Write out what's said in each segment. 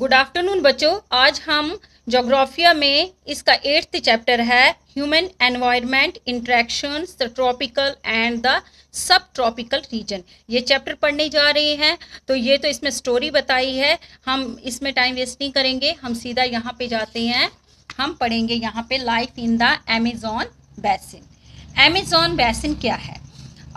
Good afternoon बच्चों। आज हम जोग्राफिया में इसका 8th चैप्टर है human environment interactions the tropical and the sub tropical region. ये चैप्टर पढ़ने जा रहे हैं। तो ये तो इसमें स्टोरी बताई है, हम इसमें टाइम वेस्ट नहीं करेंगे, हम सीधा यहाँ पे जाते हैं। हम पढ़ेंगे यहाँ पे life in the Amazon basin. Amazon basin क्या है?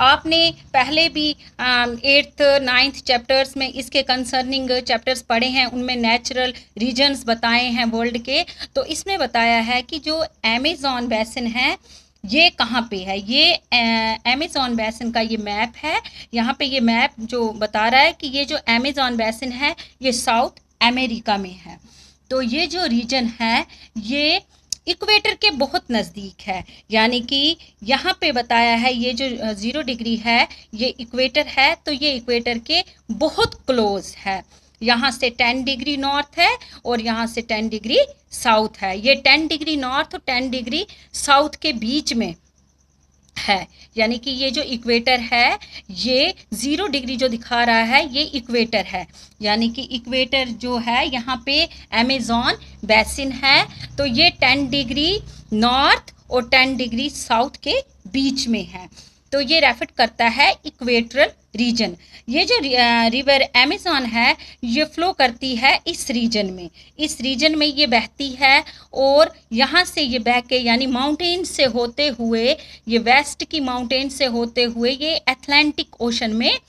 आपने पहले भी 8th 9th चैप्टर्स में इसके कंसर्निंग चैप्टर्स पढ़े हैं, उनमें नेचुरल रीजन्स बताए हैं वर्ल्ड के। तो इसमें बताया है कि जो अमेज़न बेसिन है ये कहाँ पे है। ये अमेज़न बेसिन का ये मैप है। यहाँ पे ये मैप जो बता रहा है कि ये जो अमेज़न बेसिन है ये साउथ अमेरिका में है। तो ये जो रीजन है ये इक्वेटर के बहुत नज़दीक है, यानी कि यहाँ पे बताया है ये जो 0 डिग्री है ये इक्वेटर है, तो ये इक्वेटर के बहुत क्लोज है। यहाँ से 10 डिग्री नॉर्थ है और यहाँ से 10 डिग्री साउथ है। ये 10 डिग्री नॉर्थ और 10 डिग्री साउथ के बीच में है, यानी कि ये जो इक्वेटर है ये 0 डिग्री जो दिखा रहा है ये इक्वेटर है, यानी कि इक्वेटर जो है यहाँ पे अमेज़न बेसिन है। तो ये 10 डिग्री नॉर्थ और 10 डिग्री साउथ के बीच में है, तो ये रेफर करता है इक्वेटरल रीजन। ये जो रिवर अमेज़न है ये फ्लो करती है इस रीजन में, इस रीजन में ये बहती है और यहाँ से ये बह के यानी माउंटेन से होते हुए, ये वेस्ट की माउंटेन से होते हुए ये अटलांटिक ओशन में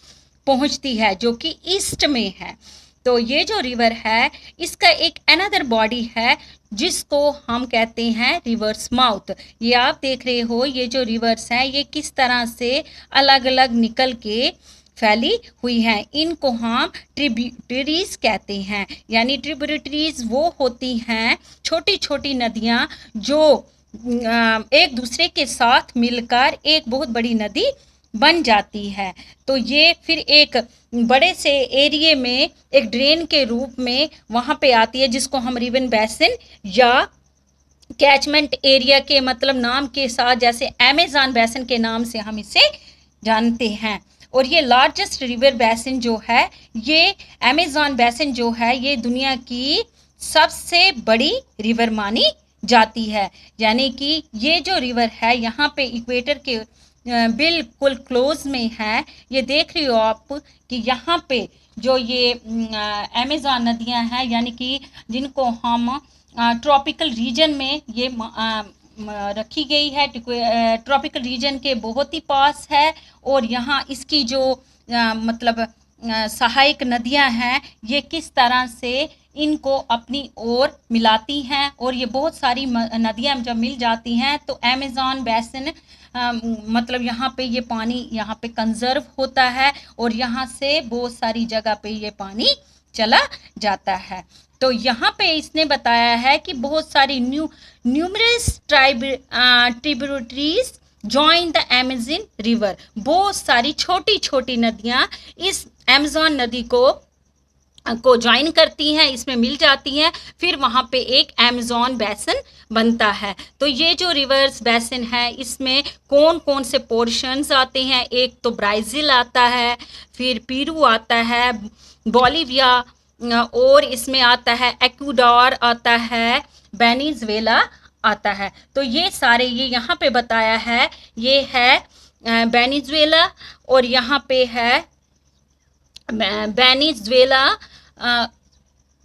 पहुँचती है जो कि ईस्ट में है। तो ये जो रिवर है इसका एक अनदर बॉडी है जिसको हम कहते हैं रिवर्स माउथ। ये आप देख रहे हो ये जो रिवर्स हैं ये किस तरह से अलग अलग निकल के फैली हुई हैं, इनको हम ट्रिब्यूटरीज कहते हैं। यानी ट्रिब्यूटरीज वो होती हैं छोटी छोटी नदियाँ जो एक दूसरे के साथ मिलकर एक बहुत बड़ी नदी बन जाती है। तो ये फिर एक बड़े से एरिए में एक ड्रेन के रूप में वहाँ पे आती है जिसको हम रिवर बेसिन या कैचमेंट एरिया के मतलब नाम के साथ, जैसे अमेज़न बेसिन के नाम से हम इसे जानते हैं। और ये लार्जेस्ट रिवर बेसिन जो है ये अमेज़न बेसिन जो है ये दुनिया की सबसे बड़ी रिवर मानी जाती है। यानी कि ये जो रिवर है यहाँ पे इक्वेटर के बिल्कुल क्लोज में है। ये देख रही हो आप कि यहाँ पे जो ये अमेज़न नदियाँ हैं यानी कि जिनको हम ट्रॉपिकल रीजन में ये रखी गई है, ट्रॉपिकल रीजन के बहुत ही पास है। और यहाँ इसकी जो मतलब सहायक नदियाँ हैं ये किस तरह से इनको अपनी ओर मिलाती हैं, और ये बहुत सारी नदियाँ जब मिल जाती हैं तो अमेज़न बेसिन मतलब यहाँ पे ये पानी यहाँ पे कंजर्व होता है और यहाँ से बहुत सारी जगह पे ये पानी चला जाता है। तो यहाँ पे इसने बताया है कि बहुत सारी numerous tributaries join the Amazon river. बहुत सारी छोटी छोटी नदियाँ इस अमेज़न नदी को ज्वाइन करती हैं, इसमें मिल जाती हैं, फिर वहाँ पे एक अमेज़न बेसिन बनता है। तो ये जो रिवर्स बेसिन है इसमें कौन कौन से पोर्शंस आते हैं? एक तो ब्राज़ील आता है, फिर पेरू आता है, बोलिविया, और इसमें आता है इक्वाडोर आता है, वेनेजुएला आता है। तो ये सारे ये यहाँ पे बताया है, ये है वेनेजुएला और यहाँ पे है वेनेजुएला,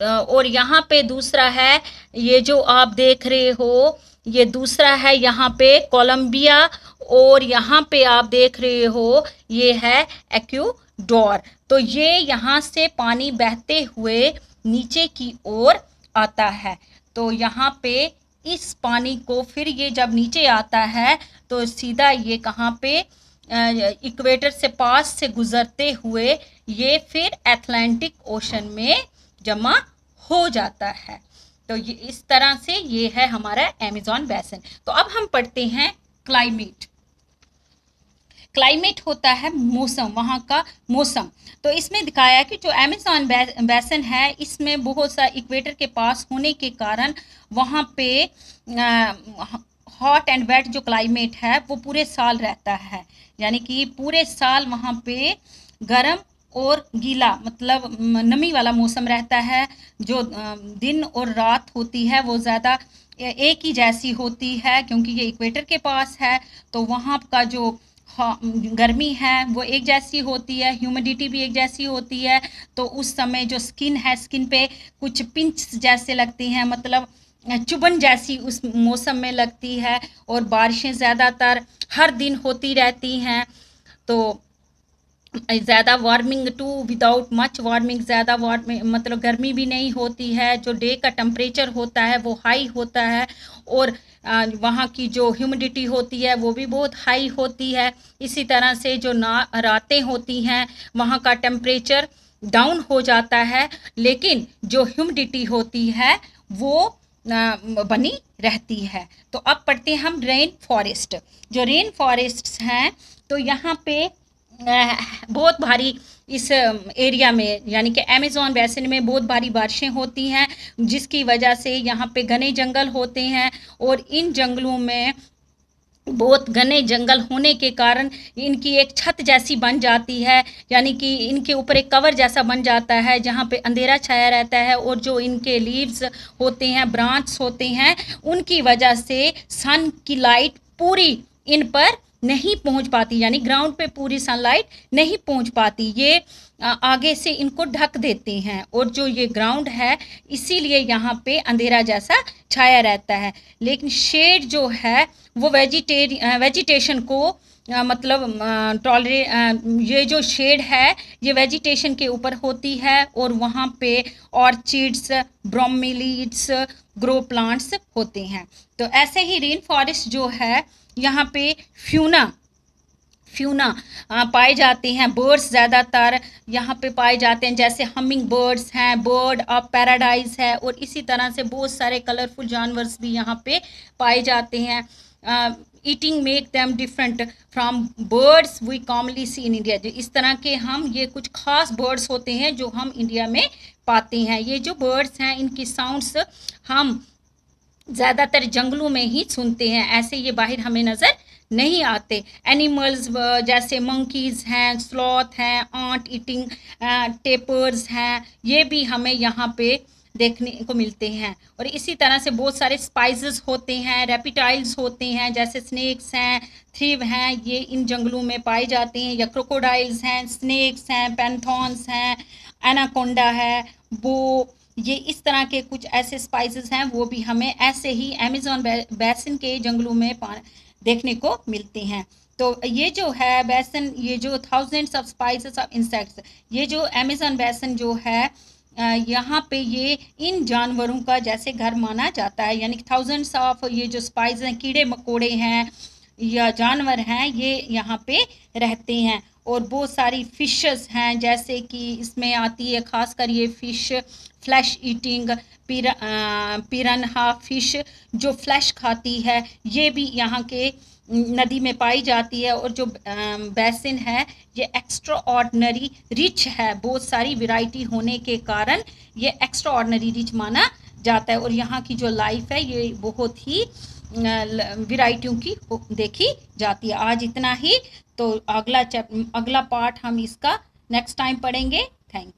और यहाँ पे दूसरा है ये जो आप देख रहे हो ये दूसरा है यहाँ पे कोलंबिया, और यहाँ पे आप देख रहे हो ये है इक्वाडोर। तो ये यहाँ से पानी बहते हुए नीचे की ओर आता है। तो यहाँ पे इस पानी को फिर ये जब नीचे आता है तो सीधा ये कहाँ पे इक्वेटर से पास से गुजरते हुए ये फिर अटलांटिक ओशन में जमा हो जाता है। तो ये इस तरह से ये है हमारा अमेज़न बेसिन। तो अब हम पढ़ते हैं क्लाइमेट। क्लाइमेट होता है मौसम, वहाँ का मौसम। तो इसमें दिखाया है कि जो अमेज़न बेसिन है इसमें बहुत सा इक्वेटर के पास होने के कारण वहाँ पे हॉट एंड वेट जो क्लाइमेट है वो पूरे साल रहता है, यानी कि पूरे साल वहाँ पे गर्म और गीला मतलब नमी वाला मौसम रहता है। जो दिन और रात होती है वो ज़्यादा एक ही जैसी होती है, क्योंकि ये इक्वेटर के पास है, तो वहाँ का जो गर्मी है वो एक जैसी होती है, ह्यूमिडिटी भी एक जैसी होती है। तो उस समय जो स्किन है, स्किन पे कुछ पिंच जैसे लगती हैं, मतलब चुभन जैसी उस मौसम में लगती है। और बारिशें ज़्यादातर हर दिन होती रहती हैं। तो ज़्यादा warming to without much warming, ज़्यादा वार्मिंग मतलब गर्मी भी नहीं होती है। जो डे का टेम्परेचर होता है वो हाई होता है, और वहाँ की जो ह्यूमिडिटी होती है वो भी बहुत हाई होती है। इसी तरह से जो रातें होती हैं वहाँ का टेम्परेचर डाउन हो जाता है, लेकिन जो ह्यूमिडिटी होती है वो बनी रहती है। तो अब पढ़ते हैं हम रेन फॉरेस्ट। जो रेन फॉरेस्ट हैं तो यहाँ पे बहुत भारी इस एरिया में, यानी कि अमेज़न बेसिन में बहुत भारी बारिशें होती हैं, जिसकी वजह से यहाँ पे घने जंगल होते हैं। और इन जंगलों में बहुत घने जंगल होने के कारण इनकी एक छत जैसी बन जाती है, यानी कि इनके ऊपर एक कवर जैसा बन जाता है जहाँ पे अंधेरा छाया रहता है। और जो इनके लीव्स होते हैं, ब्रांच होते हैं, उनकी वजह से सन की लाइट पूरी इन पर नहीं पहुंच पाती, यानी ग्राउंड पे पूरी सनलाइट नहीं पहुंच पाती। ये आगे से इनको ढक देते हैं, और जो ये ग्राउंड है इसीलिए यहाँ पे अंधेरा जैसा छाया रहता है। लेकिन शेड जो है वो वेजिटेशन को मतलब ये जो शेड है ये वेजिटेशन के ऊपर होती है, और वहाँ पे ऑर्चिड्स, ब्रोमेलिड्स, ग्रो प्लांट्स होते हैं। तो ऐसे ही रेन फॉरेस्ट जो है यहाँ पे फ्यूना पाए जाते हैं। बर्ड्स ज़्यादातर यहाँ पे पाए जाते हैं, जैसे हमिंग बर्ड्स हैं, बर्ड ऑफ पैराडाइज है, और इसी तरह से बहुत सारे कलरफुल जानवर्स भी यहाँ पे पाए जाते हैं। Eating make them different from birds we commonly see in India. इस तरह के ये कुछ खास बर्ड्स होते हैं जो हम इंडिया में पाते हैं। ये जो बर्ड्स हैं इनकी साउंड्स हम ज़्यादातर जंगलों में ही सुनते हैं, ऐसे ये बाहर हमें नज़र नहीं आते। एनिमल्स जैसे मंकीज़ हैं, स्लॉथ हैं, आंट ईटिंग टेपर्स हैं, ये भी हमें यहाँ पे देखने को मिलते हैं। और इसी तरह से बहुत सारे स्पाइसेस होते हैं, रेप्टाइल्स होते हैं, जैसे स्नेक्स हैं, थ्रिव हैं, ये इन जंगलों में पाए जाते हैं। या क्रोकोडाइल्स हैं, स्नेक्स हैं, पैंथॉन्स हैं, एनाकोंडा है, ये इस तरह के कुछ ऐसे स्पाइसेस हैं, वो भी हमें ऐसे ही अमेज़न बेसिन के जंगलों में देखने को मिलते हैं। तो ये जो है बेसिन, ये जो thousands of spices of insects, ये जो अमेज़न बेसिन जो है यहाँ पे ये इन जानवरों का जैसे घर माना जाता है, यानी थाउजेंड्स ऑफ ये जो स्पाइस हैं, कीड़े मकोड़े हैं या जानवर हैं, ये यहाँ पे रहते हैं। और बहुत सारी फिशेस हैं, जैसे कि इसमें आती है खासकर ये fish flesh eating piranha fish, जो फ्लैश खाती है, ये भी यहाँ के नदी में पाई जाती है। और जो बेसिन है ये एक्स्ट्रा ऑर्डिनरी रिच है, बहुत सारी वैरायटी होने के कारण ये एक्स्ट्रा ऑर्डिनरी रिच माना जाता है। और यहाँ की जो लाइफ है ये बहुत ही वैरायटियों की देखी जाती है। आज इतना ही, तो अगला पार्ट हम इसका नेक्स्ट टाइम पढ़ेंगे। Thank you.